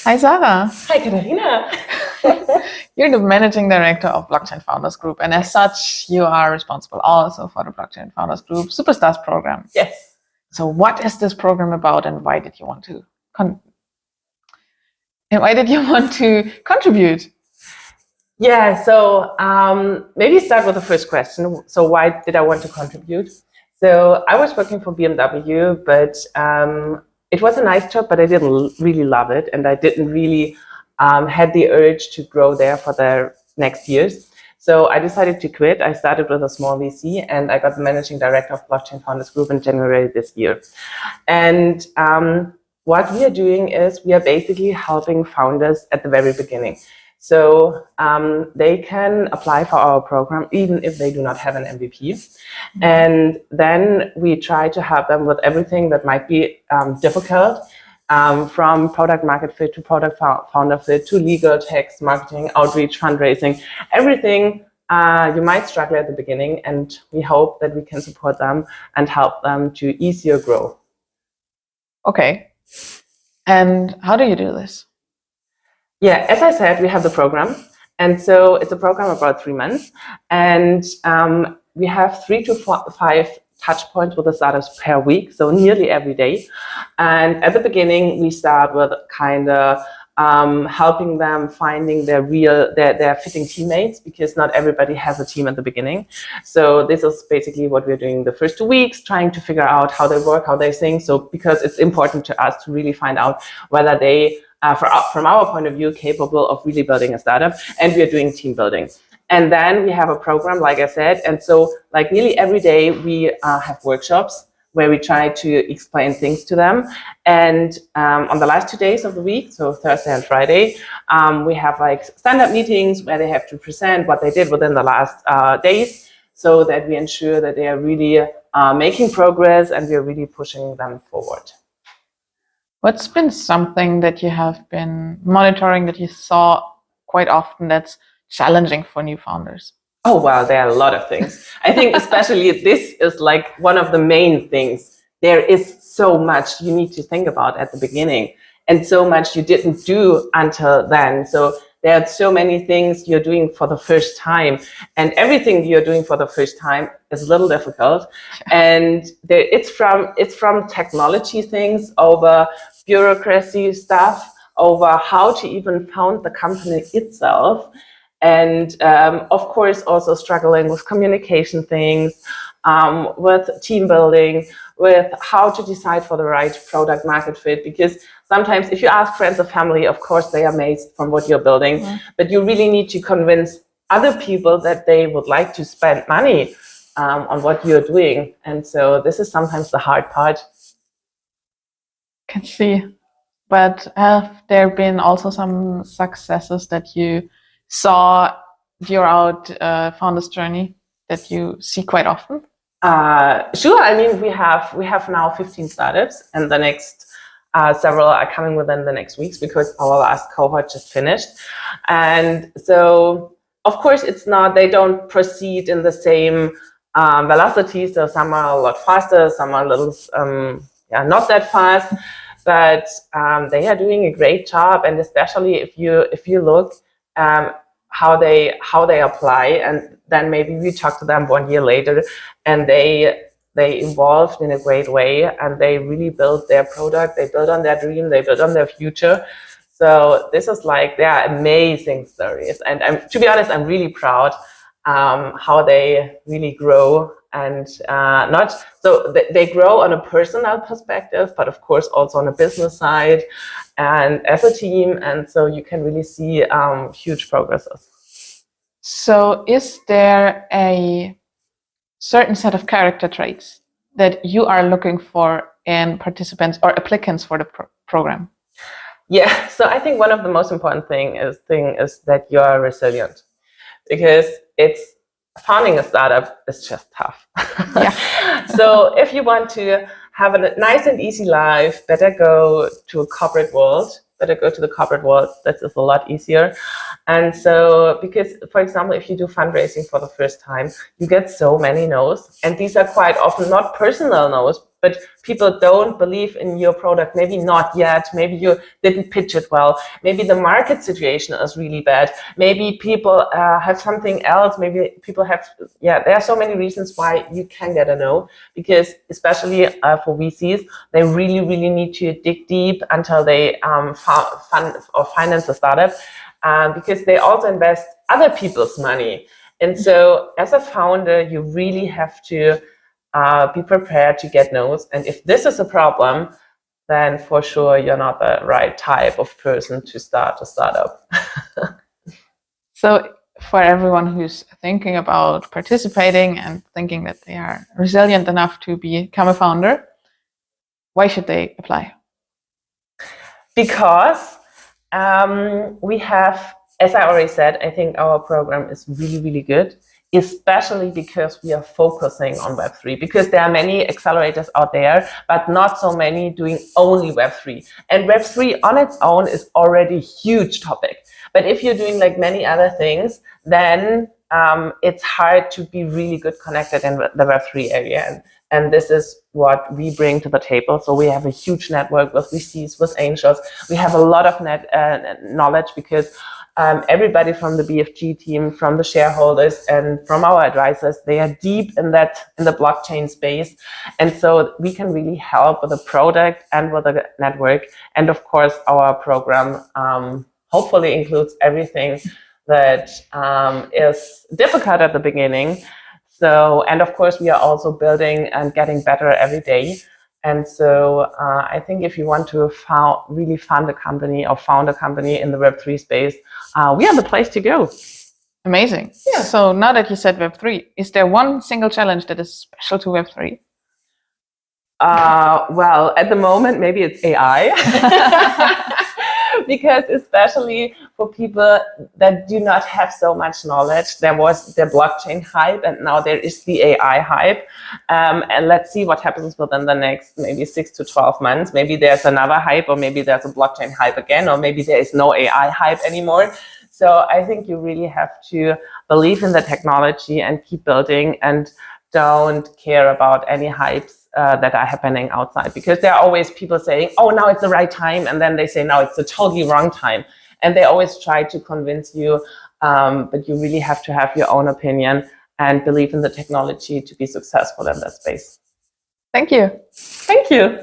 Hi, Sarah. Hi, Katharina. You're the managing director of Blockchain Founders Group, and as such, you are responsible also for the Blockchain Founders Group Superstars program. Yes. So, what is this program about, and why did you want to contribute? Yeah. So maybe start with the first question. So why did I want to contribute? So I was working for BMW, but it was a nice job, but I didn't really love it, and I didn't really had the urge to grow there for the next years. So I decided to quit. I started with a small VC, and I got the managing director of Blockchain Founders Group in January this year. And what we are doing is we are basically helping founders at the very beginning. So they can apply for our program even if they do not have an MVP. And then we try to help them with everything that might be difficult, from product market fit to product founder fit to legal, tax, marketing, outreach, fundraising, everything. You might struggle at the beginning, and we hope that we can support them and help them to easier grow. Okay. And how do you do this? Yeah, as I said, we have the program. And so it's a program about 3 months. And we have 3 to 5 touch points with the startups per week, so nearly every day. And at the beginning, we start with kind of helping them finding their fitting teammates, because not everybody has a team at the beginning. So this is basically what we're doing the first 2 weeks, trying to figure out how they work, how they think. So because it's important to us to really find out whether they from our point of view, capable of really building a startup, and we are doing team building. And then we have a program, like I said, and so like nearly every day we have workshops where we try to explain things to them. And on the last 2 days of the week, so Thursday and Friday, we have like stand-up meetings where they have to present what they did within the last days, so that we ensure that they are really making progress and we are really pushing them forward. What's been something that you have been monitoring that you saw quite often that's challenging for new founders? Oh, wow, there are a lot of things. I think especially this is like one of the main things. There is so much you need to think about at the beginning, and so much you didn't do until then. So there are so many things you're doing for the first time, and everything you're doing for the first time is a little difficult. And it's from technology things over bureaucracy stuff, over how to even found the company itself. And of course, also struggling with communication things, with team building, with how to decide for the right product market fit. Because sometimes if you ask friends or family, of course, they are amazed from what you're building, but you really need to convince other people that they would like to spend money on what you're doing. And so this is sometimes the hard part. Can see. But have there been also some successes that you saw throughout founder's journey that you see quite often? Sure. I mean, we have now 15 startups, and the next several are coming within the next weeks, because our last cohort just finished. And so, of course, they don't proceed in the same velocity. So some are a lot faster, some are a little not that fast. But they are doing a great job, and especially if you look how they apply, and then maybe we talk to them 1 year later, and they evolved in a great way, and they really built their product, they built on their dream, they built on their future. So this is like, they are amazing stories, and to be honest, I'm really proud how they really grow. And they grow on a personal perspective, but of course also on a business side and as a team. And so you can really see huge progresses. So is there a certain set of character traits that you are looking for in participants or applicants for the program? Yeah, so I think one of the most important thing is that you are resilient, because founding a startup is just tough. Yeah. So if you want to have a nice and easy life, better go to the corporate world. That is a lot easier. And so, because, for example, if you do fundraising for the first time, you get so many no's. And these are quite often not personal no's, but people don't believe in your product. Maybe not yet. Maybe you didn't pitch it well. Maybe the market situation is really bad. Maybe people have something else. Maybe people have, there are so many reasons why you can get a no, because especially for VCs, they really, really need to dig deep until they fund or finance a startup, because they also invest other people's money. And so as a founder, you really have to be prepared to get no's. And if this is a problem, then for sure you're not the right type of person to start a startup. So for everyone who's thinking about participating and thinking that they are resilient enough to become a founder, why should they apply? Because we have, as I already said, I think our program is really, really good, especially because we are focusing on Web3, because there are many accelerators out there, but not so many doing only Web3. And Web3 on its own is already a huge topic. But if you're doing like many other things, then it's hard to be really good connected in the Web3 area. And this is what we bring to the table. So we have a huge network with VCs, with angels. We have a lot of knowledge, because everybody from the BFG team, from the shareholders, and from our advisors, they are deep in the blockchain space. And so we can really help with the product and with the network. And of course, our program hopefully includes everything that is difficult at the beginning. So, and of course, we are also building and getting better every day. And so I think if you want to really fund a company or found a company in the Web3 space, we are the place to go. Amazing. Yeah. So now that you said Web3, is there one single challenge that is special to Web3? Well, at the moment, maybe it's AI. Because especially for people that do not have so much knowledge, there was the blockchain hype, and now there is the AI hype. And let's see what happens within the next maybe 6 to 12 months. Maybe there's another hype, or maybe there's a blockchain hype again, or maybe there is no AI hype anymore. So I think you really have to believe in the technology and keep building, and don't care about any hypes that are happening outside, because there are always people saying, oh, now it's the right time, and then they say, no, it's the totally wrong time, and they always try to convince you, but you really have to have your own opinion and believe in the technology to be successful in that space. Thank you. Thank you.